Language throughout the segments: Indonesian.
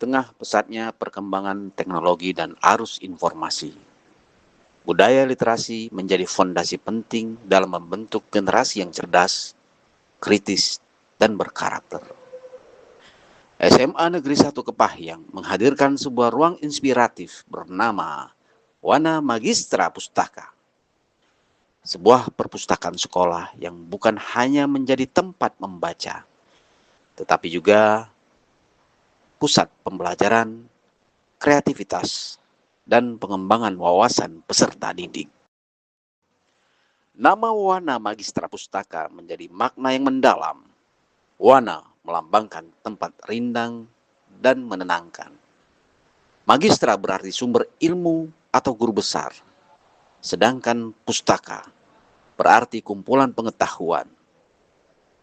tengah pesatnya perkembangan teknologi dan arus informasi, budaya literasi menjadi fondasi penting dalam membentuk generasi yang cerdas, kritis, dan berkarakter. SMA Negeri 1 Kepahyang menghadirkan sebuah ruang inspiratif bernama Wana Magistra Pustaka. Sebuah perpustakaan sekolah yang bukan hanya menjadi tempat membaca, tetapi juga pusat pembelajaran, kreativitas, dan pengembangan wawasan peserta didik. Nama Wana Magistra Pustaka menjadi makna yang mendalam. Wana melambangkan tempat rindang dan menenangkan. Magistra berarti sumber ilmu atau guru besar, sedangkan pustaka berarti kumpulan pengetahuan.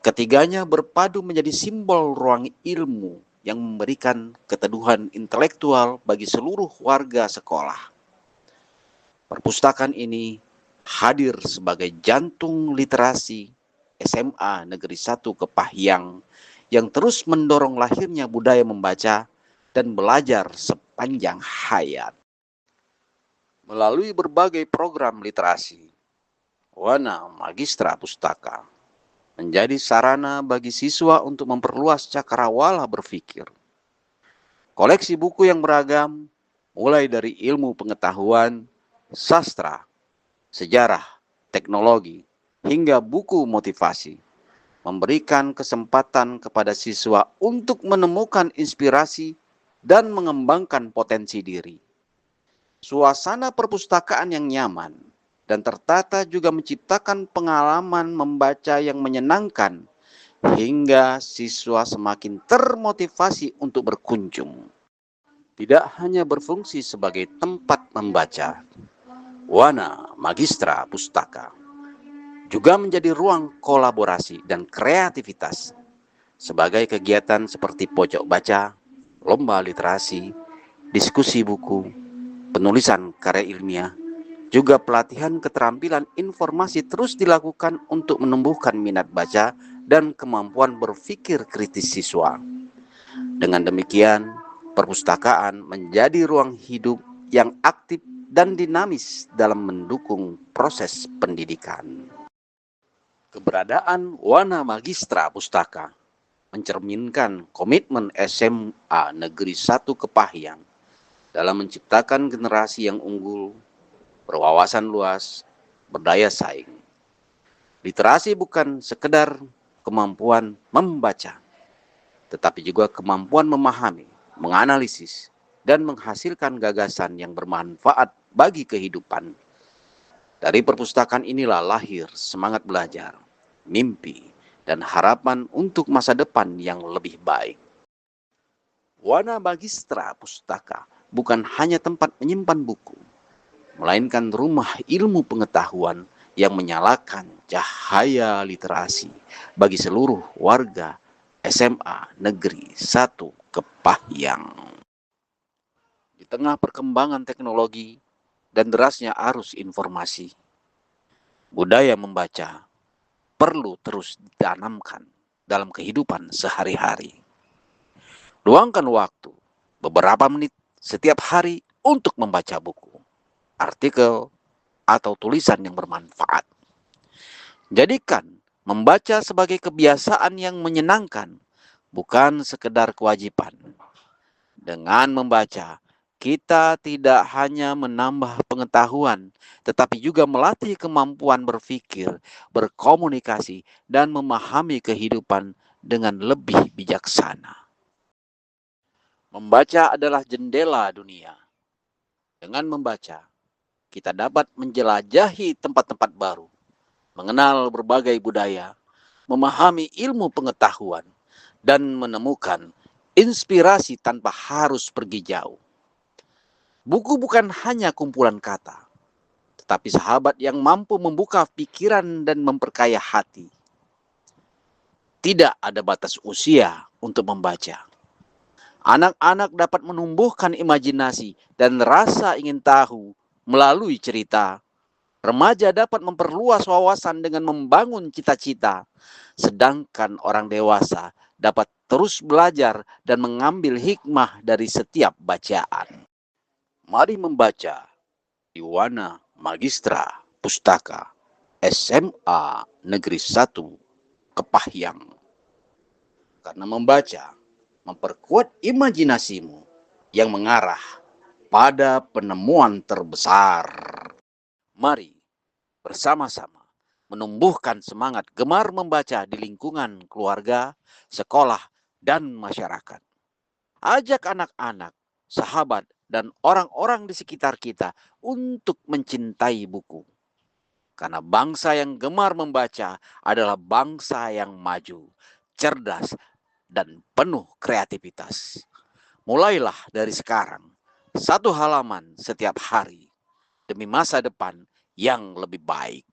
Ketiganya berpadu menjadi simbol ruang ilmu yang memberikan keteduhan intelektual bagi seluruh warga sekolah. Perpustakaan ini hadir sebagai jantung literasi SMA Negeri 1 Kepahyang yang terus mendorong lahirnya budaya membaca dan belajar sepanjang hayat. Melalui berbagai program literasi, Wana Magistra Pustaka menjadi sarana bagi siswa untuk memperluas cakrawala berpikir. Koleksi buku yang beragam, mulai dari ilmu pengetahuan, sastra, sejarah, teknologi, hingga buku motivasi, memberikan kesempatan kepada siswa untuk menemukan inspirasi dan mengembangkan potensi diri. Suasana perpustakaan yang nyaman dan tertata juga menciptakan pengalaman membaca yang menyenangkan, hingga siswa semakin termotivasi untuk berkunjung. Tidak hanya berfungsi sebagai tempat membaca, Wana Magistra Pustaka juga menjadi ruang kolaborasi dan kreativitas sebagai kegiatan seperti pojok baca, lomba literasi, diskusi buku, penulisan karya ilmiah, juga pelatihan keterampilan informasi terus dilakukan untuk menumbuhkan minat baca dan kemampuan berpikir kritis siswa. Dengan demikian, perpustakaan menjadi ruang hidup yang aktif dan dinamis dalam mendukung proses pendidikan. Keberadaan Wana Magistra Pustaka mencerminkan komitmen SMA Negeri 1 Kepahyang dalam menciptakan generasi yang unggul, berwawasan luas, berdaya saing. Literasi bukan sekedar kemampuan membaca, tetapi juga kemampuan memahami, menganalisis, dan menghasilkan gagasan yang bermanfaat bagi kehidupan. Dari perpustakaan inilah lahir semangat belajar, mimpi, dan harapan untuk masa depan yang lebih baik. Wana Magistra Pustaka bukan hanya tempat menyimpan buku, melainkan rumah ilmu pengetahuan yang menyalakan cahaya literasi bagi seluruh warga SMA Negeri 1 Kepahyang. Di tengah perkembangan teknologi dan derasnya arus informasi, budaya membaca perlu terus ditanamkan dalam kehidupan sehari-hari. Luangkan waktu beberapa menit setiap hari untuk membaca buku, artikel, atau tulisan yang bermanfaat. Jadikan membaca sebagai kebiasaan yang menyenangkan, bukan sekedar kewajiban. Dengan membaca, kita tidak hanya menambah pengetahuan, tetapi juga melatih kemampuan berpikir, berkomunikasi, dan memahami kehidupan dengan lebih bijaksana. Membaca adalah jendela dunia. Dengan membaca, kita dapat menjelajahi tempat-tempat baru, mengenal berbagai budaya, memahami ilmu pengetahuan, dan menemukan inspirasi tanpa harus pergi jauh. Buku bukan hanya kumpulan kata, tetapi sahabat yang mampu membuka pikiran dan memperkaya hati. Tidak ada batas usia untuk membaca. Anak-anak dapat menumbuhkan imajinasi dan rasa ingin tahu melalui cerita. Remaja dapat memperluas wawasan dengan membangun cita-cita, sedangkan orang dewasa dapat terus belajar dan mengambil hikmah dari setiap bacaan. Mari membaca di Wana Magistra Pustaka SMA Negeri 1 Kepahyang. Karena membaca memperkuat imajinasimu yang mengarah pada penemuan terbesar. Mari bersama-sama menumbuhkan semangat gemar membaca di lingkungan keluarga, sekolah, dan masyarakat. Ajak anak-anak, sahabat, dan orang-orang di sekitar kita untuk mencintai buku. Karena bangsa yang gemar membaca adalah bangsa yang maju, cerdas, dan penuh kreativitas. Mulailah dari sekarang, satu halaman setiap hari, demi masa depan yang lebih baik.